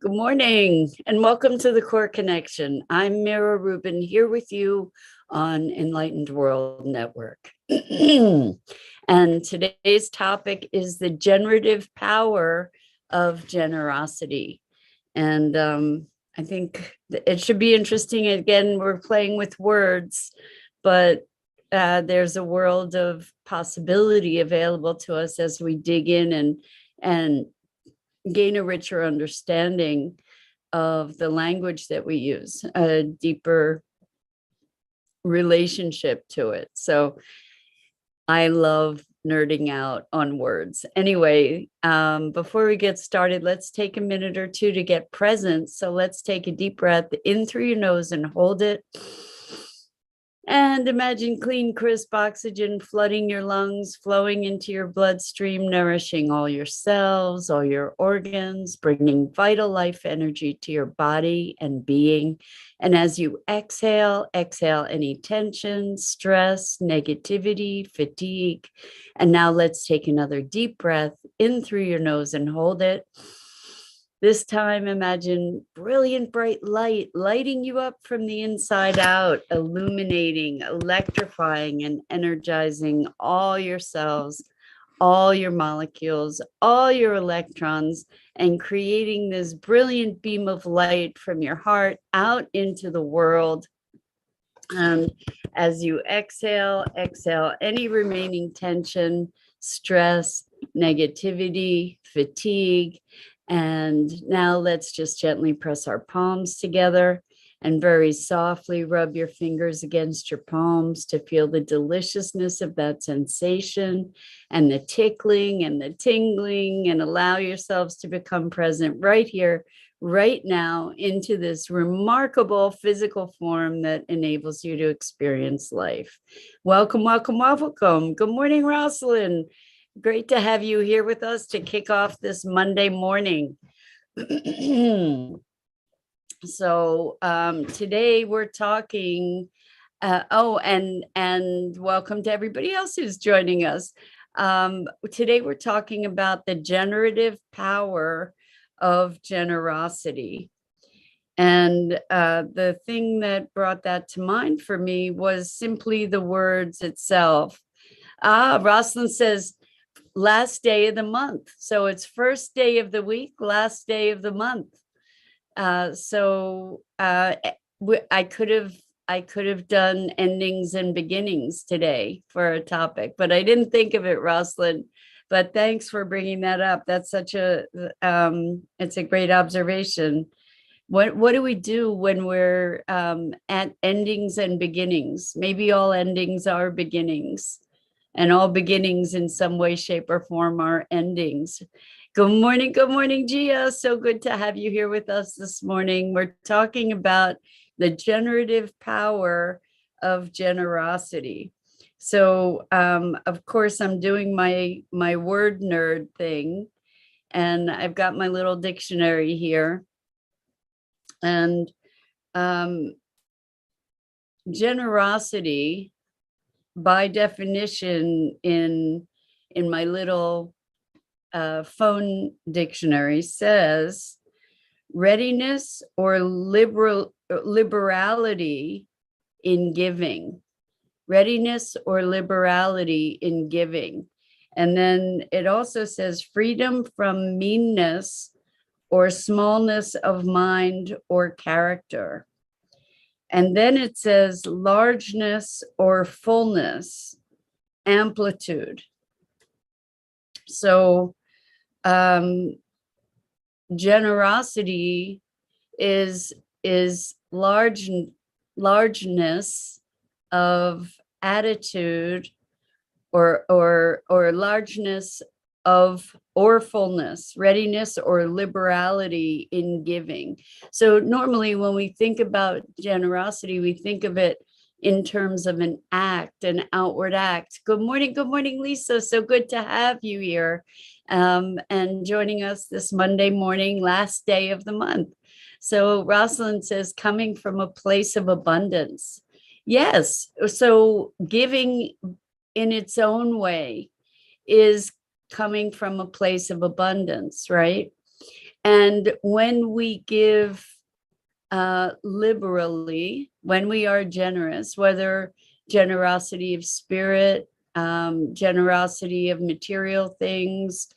Good morning and welcome to the Core Connection. I'm Mira Rubin here with you on Enlightened World Network. And today's topic is the generative power of generosity. And I think it should be interesting. Again, we're playing with words, but there's a world of possibility available to us as we dig in and gain a richer understanding of the language that we use, a deeper relationship to it. So I love nerding out on words. Anyway, before we get started, let's take a minute or two to get present. So let's take a deep breath in through your nose and hold it. And imagine clean, crisp oxygen flooding your lungs, flowing into your bloodstream, nourishing all your cells, all your organs, bringing vital life energy to your body and being. And as you exhale any tension, stress, negativity, fatigue. And now let's take another deep breath in through your nose and hold it. This time, imagine brilliant, bright light lighting you up from the inside out, illuminating, electrifying, and energizing all your cells, all your molecules, all your electrons, and creating this brilliant beam of light from your heart out into the world. And as you exhale any remaining tension, stress, negativity, fatigue. And now let's just gently press our palms together and very softly rub your fingers against your palms to feel the deliciousness of that sensation and the tickling and the tingling, and allow yourselves to become present right here, right now, into this remarkable physical form that enables you to experience life. Welcome, welcome, welcome. Good morning, Rosalind. Great to have you here with us to kick off this Monday morning. So today we're talking, and welcome to everybody else who's joining us. Today we're talking about the generative power of generosity. And the thing that brought that to mind for me was simply the words itself. Rosalind says, last day of the month. So it's first day of the week, last day of the month. I could have done endings and beginnings today for a topic, but I didn't think of it, Rosalind. But thanks for bringing that up. That's such it's a great observation. What do we do when we're at endings and beginnings? Maybe all endings are beginnings. And all beginnings in some way, shape, or form are endings. Good morning, Gia. So good to have you here with us this morning. We're talking about the generative power of generosity. So, of course, I'm doing my word nerd thing, and I've got my little dictionary here. And generosity, by definition, in my little phone dictionary, says readiness or liberality in giving. Readiness or liberality in giving. And then it also says freedom from meanness or smallness of mind or character. And then it says largeness or fullness, amplitude. So generosity is largeness of attitude or largeness of or fullness, readiness or liberality in giving. So normally when we think about generosity, we think of it in terms of an act, an outward act. Good morning, Lisa. So good to have you here and joining us this Monday morning, last day of the month. So Rosalind says, coming from a place of abundance. Yes, so giving in its own way is coming from a place of abundance, right? And when we give liberally, when we are generous, whether generosity of spirit, generosity of material things,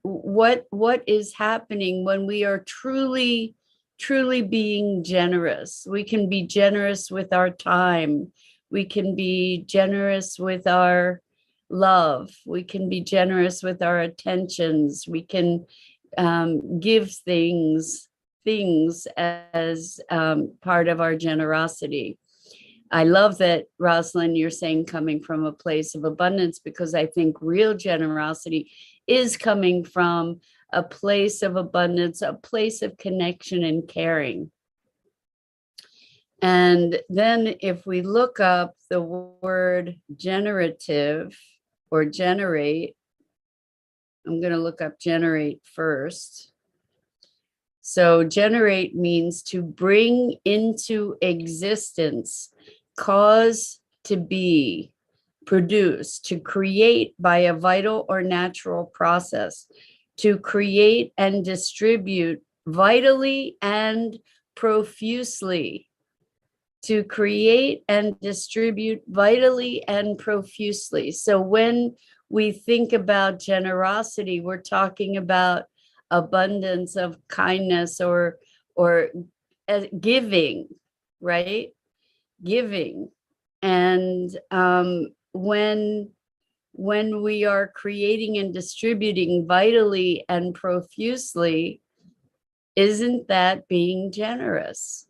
what is happening when we are truly being generous? We can be generous with our time. We can be generous with our love. We can be generous with our attentions. We can give things as part of our generosity. I love that, Rosalind, you're saying coming from a place of abundance, because I think real generosity is coming from a place of abundance, a place of connection and caring. And then if we look up the word generative or generate, I'm going to look up generate first. So generate means to bring into existence, cause to be, produce, to create by a vital or natural process, to create and distribute vitally and profusely, to create and distribute vitally and profusely. So when we think about generosity, we're talking about abundance of kindness or giving, right? Giving. And when we are creating and distributing vitally and profusely, isn't that being generous?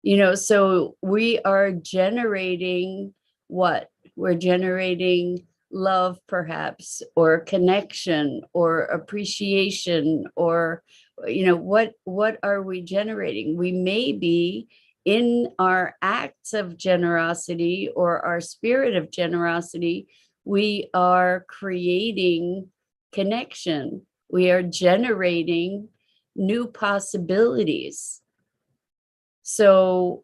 You know, so we are generating what? We're generating love, perhaps, or connection, or appreciation, or, you know, what are we generating? We may be, in our acts of generosity or our spirit of generosity, we are creating connection. We are generating new possibilities. So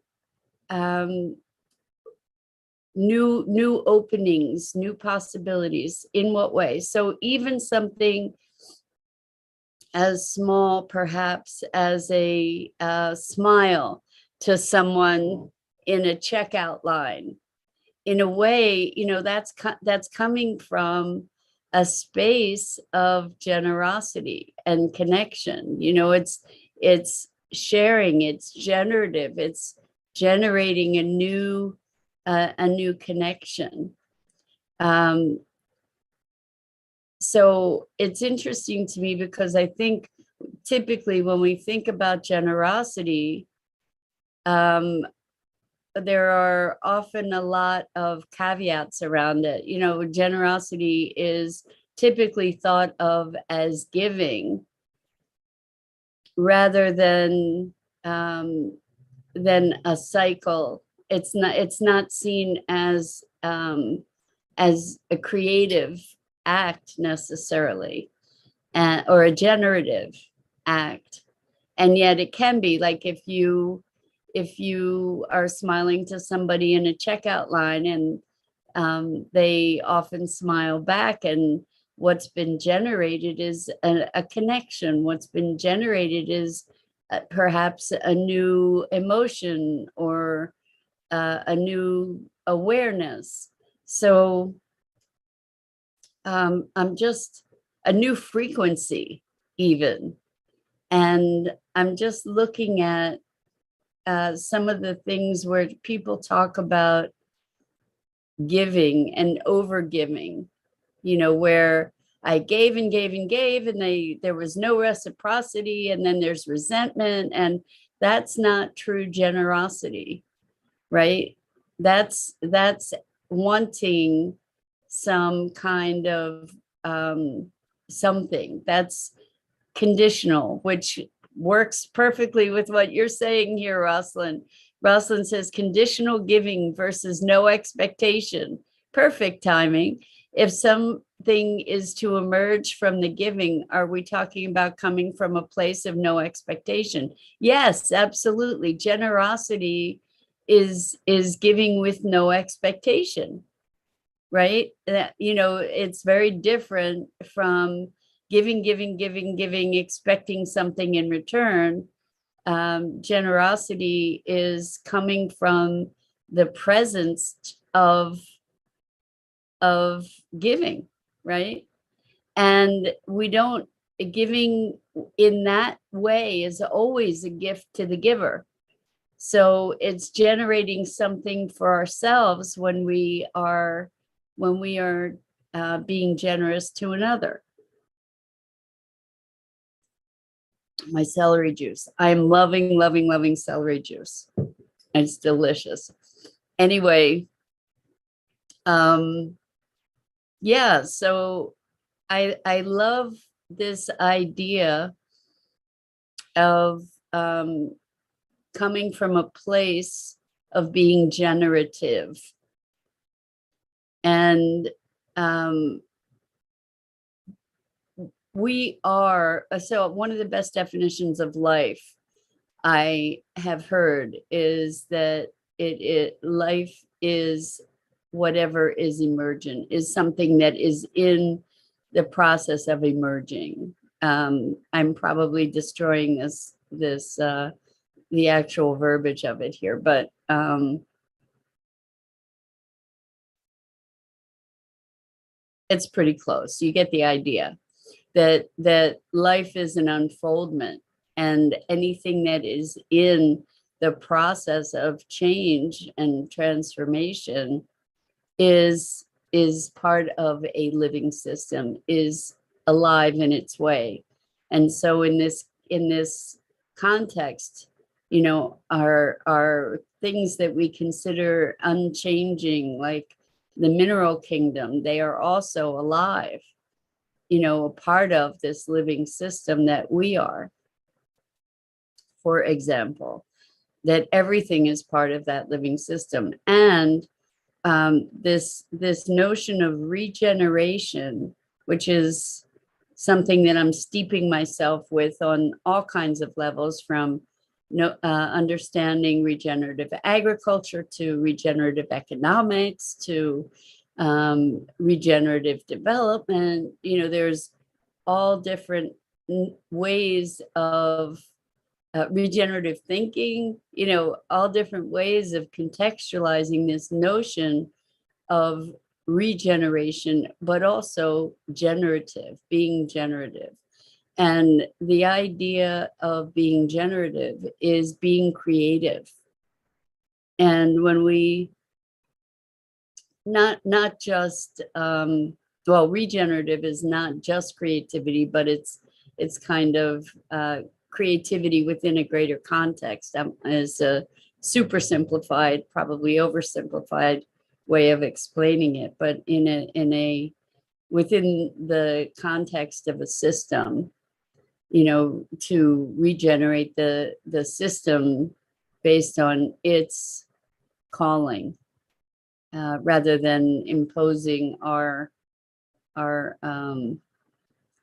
new openings, new possibilities. In what way? So even something as small, perhaps, as a smile to someone in a checkout line, in a way, you know, that's coming from a space of generosity and connection. You know, it's sharing, it's generative, it's generating a new connection. So it's interesting to me, because I think typically when we think about generosity, there are often a lot of caveats around it. You know, generosity is typically thought of as giving, rather than a cycle. It's not seen as a creative act necessarily, or a generative act. And yet it can be, like, if you are smiling to somebody in a checkout line, and they often smile back, and what's been generated is a connection. What's been generated is perhaps a new emotion, or a new awareness. So I'm just a new frequency even. And I'm just looking at some of the things where people talk about giving and over giving, you know, where I gave and gave and gave, and there was no reciprocity, and then there's resentment, and that's not true generosity, right? That's wanting some kind of something that's conditional, which works perfectly with what you're saying here, Rosalind. Rosalind says conditional giving versus no expectation. Perfect timing. If something is to emerge from the giving, are we talking about coming from a place of no expectation? Yes, absolutely. Generosity is giving with no expectation, right? That, you know, it's very different from giving, expecting something in return. Generosity is coming from the presence of giving, right? And we don't, giving in that way is always a gift to the giver. So it's generating something for ourselves when we are being generous to another. My celery juice. I'm loving celery juice. It's delicious. Anyway, yeah, so I love this idea of coming from a place of being generative. And we are, so one of the best definitions of life I have heard is that life is whatever is emergent, is something that is in the process of emerging. I'm probably destroying the actual verbiage of it here, but it's pretty close. You get the idea that life is an unfoldment, and anything that is in the process of change and transformation is part of a living system, is alive in its way. And so in this context, you know, are things that we consider unchanging, like the mineral kingdom, they are also alive, you know, a part of this living system that we are. For example, that everything is part of that living system. And this notion of regeneration, which is something that I'm steeping myself with on all kinds of levels, from understanding regenerative agriculture to regenerative economics to regenerative development. You know, there's all different ways of regenerative thinking, you know, all different ways of contextualizing this notion of regeneration, but also generative, being generative. And the idea of being generative is being creative. And when we not just well, regenerative is not just creativity, but it's kind of creativity within a greater context, is a super simplified, probably oversimplified way of explaining it, but within the context of a system, you know, to regenerate the system based on its calling, rather than imposing our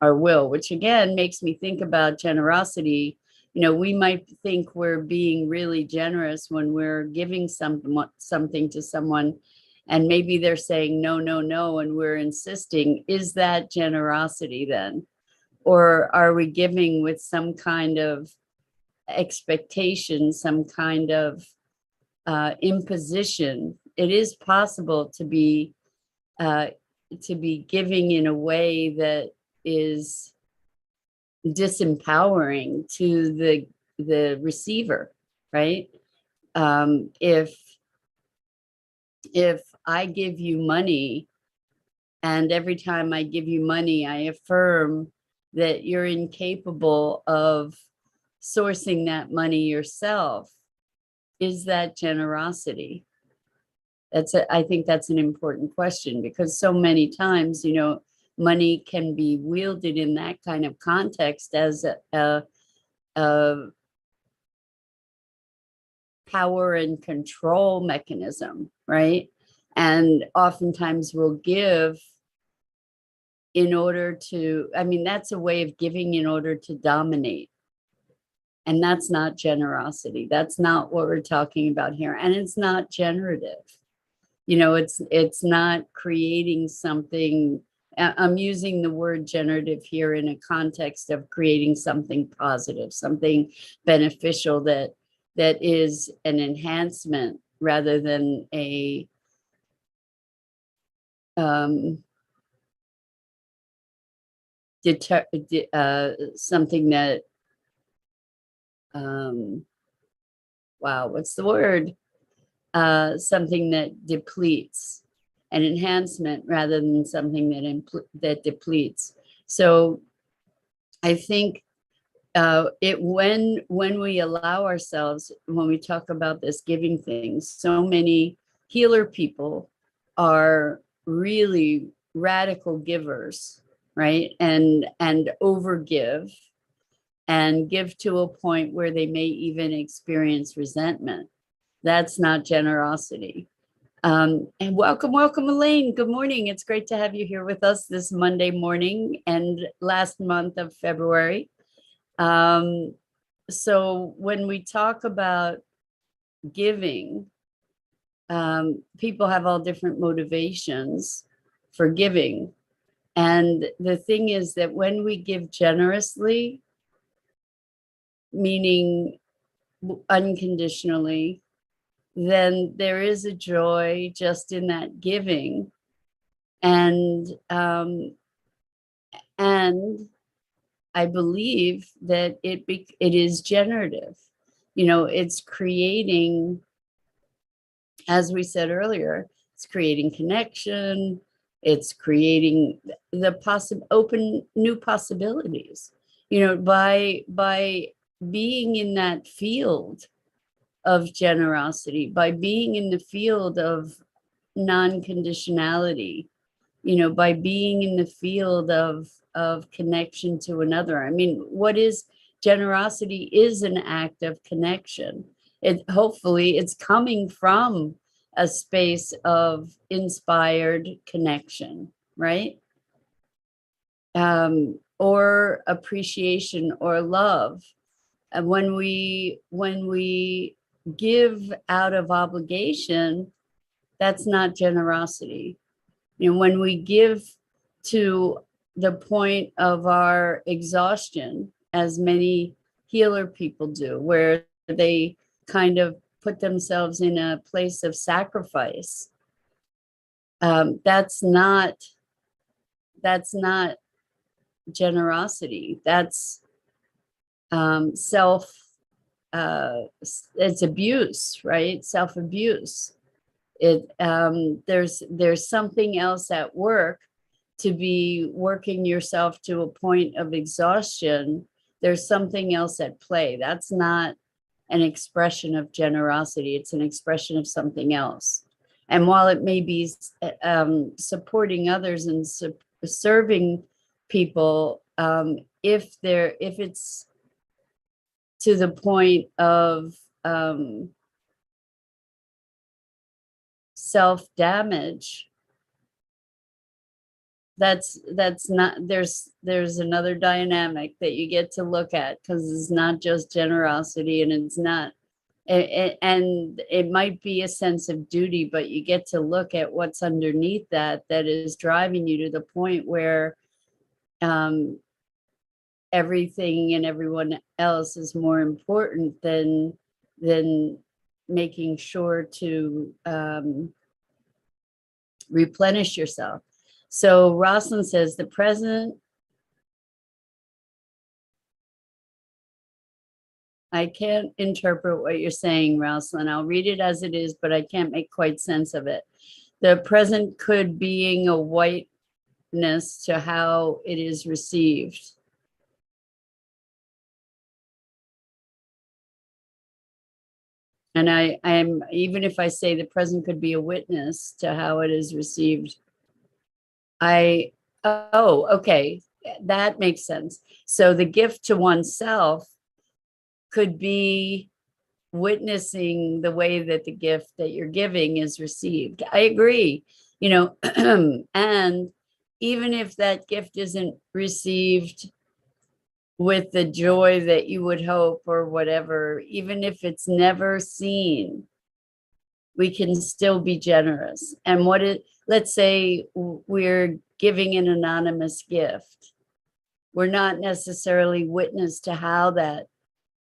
will, which again makes me think about generosity. You know, we might think we're being really generous when we're giving something to someone, and maybe they're saying no, and we're insisting. Is that generosity then? Or are we giving with some kind of expectation, some kind of imposition? It is possible to be giving in a way that is disempowering to the receiver, right? If I give you money, and every time I give you money, I affirm that you're incapable of sourcing that money yourself, is that generosity? I think that's an important question, because so many times, you know, money can be wielded in that kind of context as a power and control mechanism, right? And oftentimes we'll give in order to, I mean, that's a way of giving in order to dominate. And that's not generosity. That's not what we're talking about here. And it's not generative. You know, it's not creating something I'm using the word generative here in a context of creating something positive, something beneficial that is an enhancement rather than a something that wow, what's the word? Something that depletes, an enhancement rather than something that depletes. So I think when we allow ourselves, when we talk about this giving things, so many healer people are really radical givers, right? And overgive and give to a point where they may even experience resentment. That's not generosity. And welcome, Elaine. Good morning. It's great to have you here with us this Monday morning and last month of February. So when we talk about giving, people have all different motivations for giving. And the thing is that when we give generously, meaning unconditionally, then there is a joy just in that giving. And I believe that it is generative. You know, it's creating, as we said earlier, it's creating connection. It's creating the open new possibilities. You know, by being in that field of generosity, by being in the field of non-conditionality, you know, by being in the field of connection to another. I mean, what is generosity is an act of connection. It hopefully it's coming from a space of inspired connection, right? Or appreciation or love. And when we give out of obligation, that's not generosity. You know, when we give to the point of our exhaustion, as many healer people do, where they kind of put themselves in a place of sacrifice, that's not generosity. That's it's abuse, right? Self-abuse. There's something else at work. To be working yourself to a point of exhaustion, there's something else at play. That's not an expression of generosity. It's an expression of something else. And while it may be supporting others and serving people, if it's to the point of self-damage, that's not, there's another dynamic that you get to look at, because it's not just generosity, and it's not, and it might be a sense of duty, but you get to look at what's underneath that is driving you to the point where everything and everyone else is more important than making sure to replenish yourself. So Rosalind says the present, I can't interpret what you're saying, Rosalind. I'll read it as it is, but I can't make quite sense of it. The present could being a whiteness to how it is received. And I'm, even if I say the present could be a witness to how it is received, oh, okay, that makes sense. So the gift to oneself could be witnessing the way that the gift that you're giving is received. I agree, you know, and even if that gift isn't received with the joy that you would hope or whatever, even if it's never seen, we can still be generous. And let's say we're giving an anonymous gift. We're not necessarily witness to how that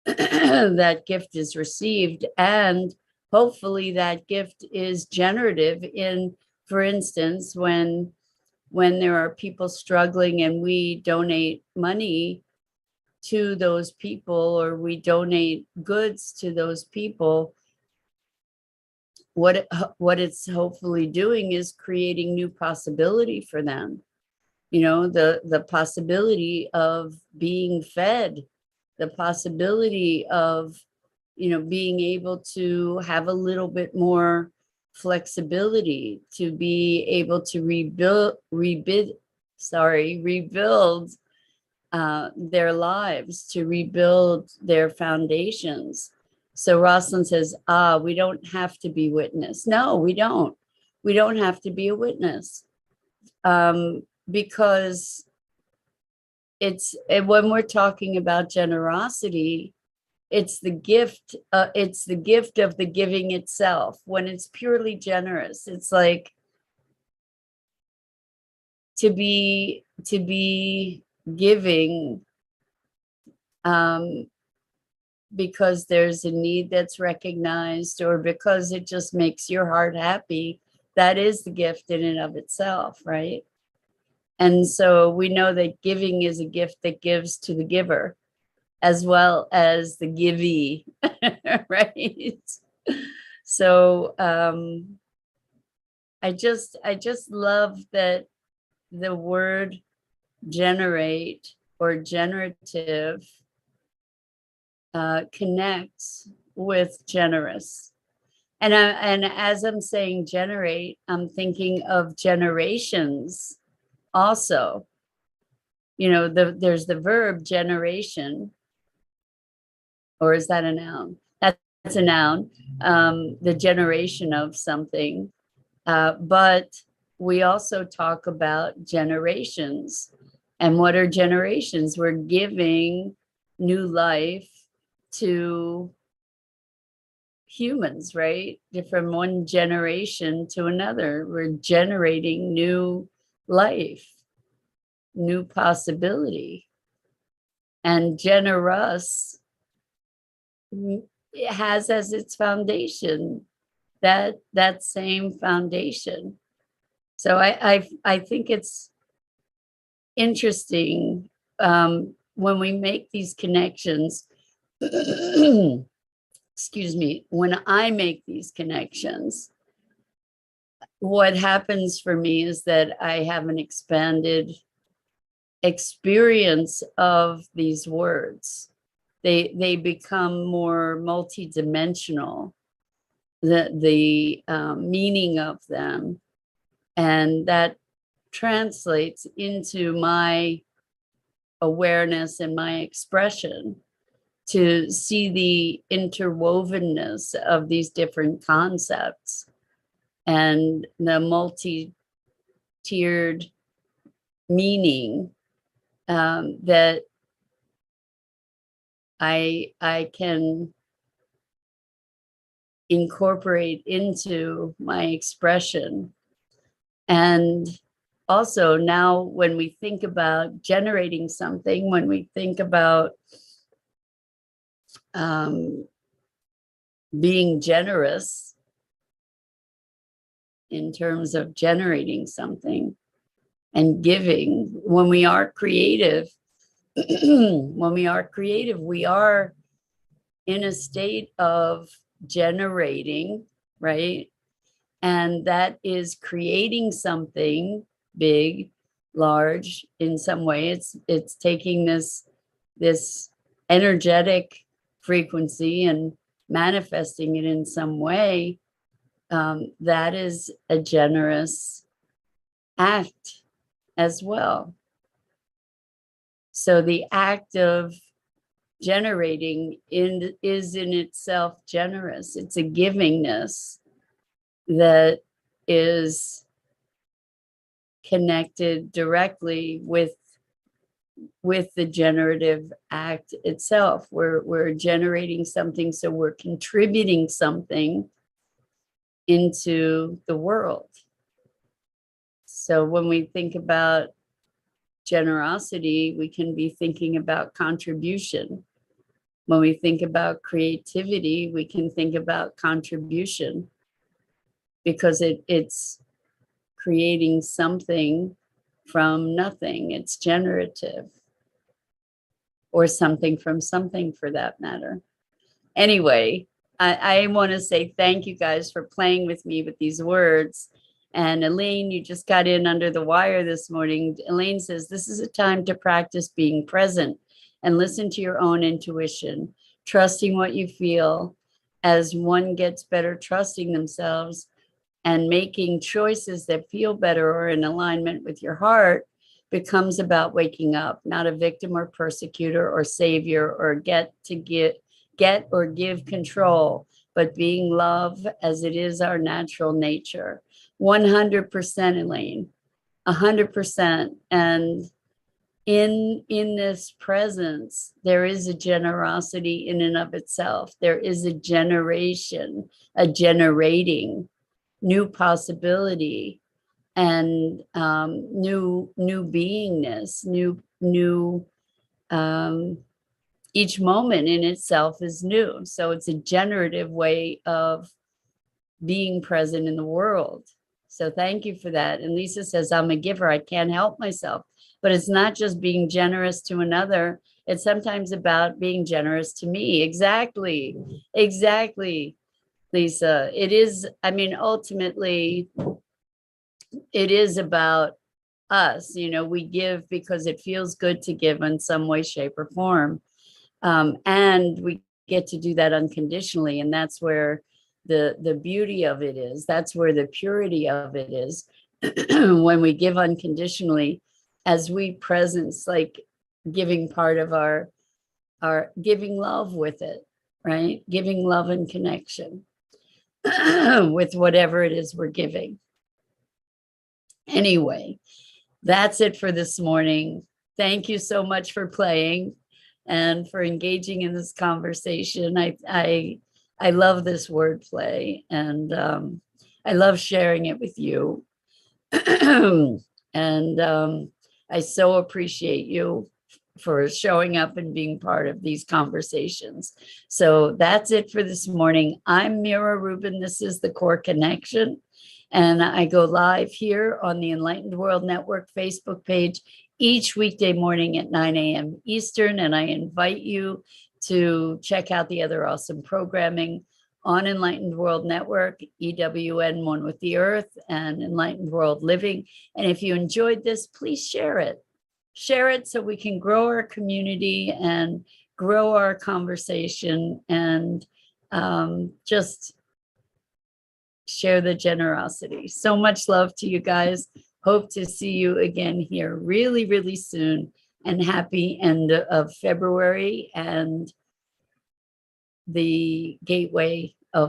that gift is received, and hopefully that gift is generative. In, for instance, when there are people struggling and we donate money to those people, or we donate goods to those people, what it's hopefully doing is creating new possibility for them. You know, the possibility of being fed, the possibility of, you know, being able to have a little bit more flexibility, to be able to rebuild their lives, to rebuild their foundations. So Rosalind says, we don't have to be witness. No, we don't. We don't have to be a witness, because when we're talking about generosity, it's the gift. It's the gift of the giving itself. When it's purely generous, it's like to be giving, because there's a need that's recognized, or because it just makes your heart happy. That is the gift in and of itself, right? And so we know that giving is a gift that gives to the giver, as well as the givee, right? So I just love that the word generate or generative connects with generous. And as I'm saying generate, I'm thinking of generations also. You know, there's the verb generation, or is that a noun? That's a noun. The generation of something. But we also talk about generations. And what are generations? We're giving new life to humans, right? From one generation to another, we're generating new life, new possibility. And generous, it has as its foundation that same foundation. So I think it's interesting, when we make these connections. Excuse me, when I make these connections, what happens for me is that I have an expanded experience of these words. They become more multidimensional, the meaning of them, and that translates into my awareness and my expression, to see the interwovenness of these different concepts and the multi-tiered meaning, that I can incorporate into my expression. And also now, when we think about generating something, when we think about being generous in terms of generating something and giving, when we are creative, we are in a state of generating, right? And that is creating something big, large. In some way, it's taking this energetic frequency and manifesting it in some way. That is a generous act as well. So the act of generating is in itself generous. It's a givingness that is connected directly with the generative act itself. We're generating something, so we're contributing something into the world. So when we think about generosity, we can be thinking about contribution. When we think about creativity, we can think about contribution, because it's creating something from nothing. It's generative, or something from something, for that matter. Anyway, I want to say thank you guys for playing with me with these words. And Elaine, you just got in under the wire this morning. Elaine says, this is a time to practice being present and listen to your own intuition, trusting what you feel. As one gets better trusting themselves and making choices that feel better or in alignment with your heart, becomes about waking up, not a victim or persecutor or savior or get or give control, but being love as it is our natural nature. 100%, Elaine, 100%. And in this presence, there is a generosity in and of itself. There is a generation, a generating new possibility, and new beingness, new each moment in itself is new. So it's a generative way of being present in the world. So thank you for that. And Lisa says, I'm a giver, I can't help myself. But it's not just being generous to another, it's sometimes about being generous to me. Exactly, Lisa. It is, I mean, ultimately, it is about us. You know, we give because it feels good to give in some way, shape, or form. And we get to do that unconditionally. And that's where the beauty of it is. That's where the purity of it is. When we give unconditionally, as we presence, like giving part of our giving love with it, right? Giving love and connection with whatever it is we're giving. Anyway, that's it for this morning. Thank you so much for playing and for engaging in this conversation. I love this wordplay, and I love sharing it with you. And I so appreciate you for showing up and being part of these conversations. So that's it for this morning. I'm Mira Rubin. This is the Core Connection. And I go live here on the Enlightened World Network Facebook page each weekday morning at 9 a.m. Eastern. And I invite you to check out the other awesome programming on Enlightened World Network, EWN, One with the Earth, and Enlightened World Living. And if you enjoyed this, please share it. Share it so we can grow our community and grow our conversation, and just share the generosity. So much love to you guys. Hope to see you again here really, really soon. And happy end of February and the Gateway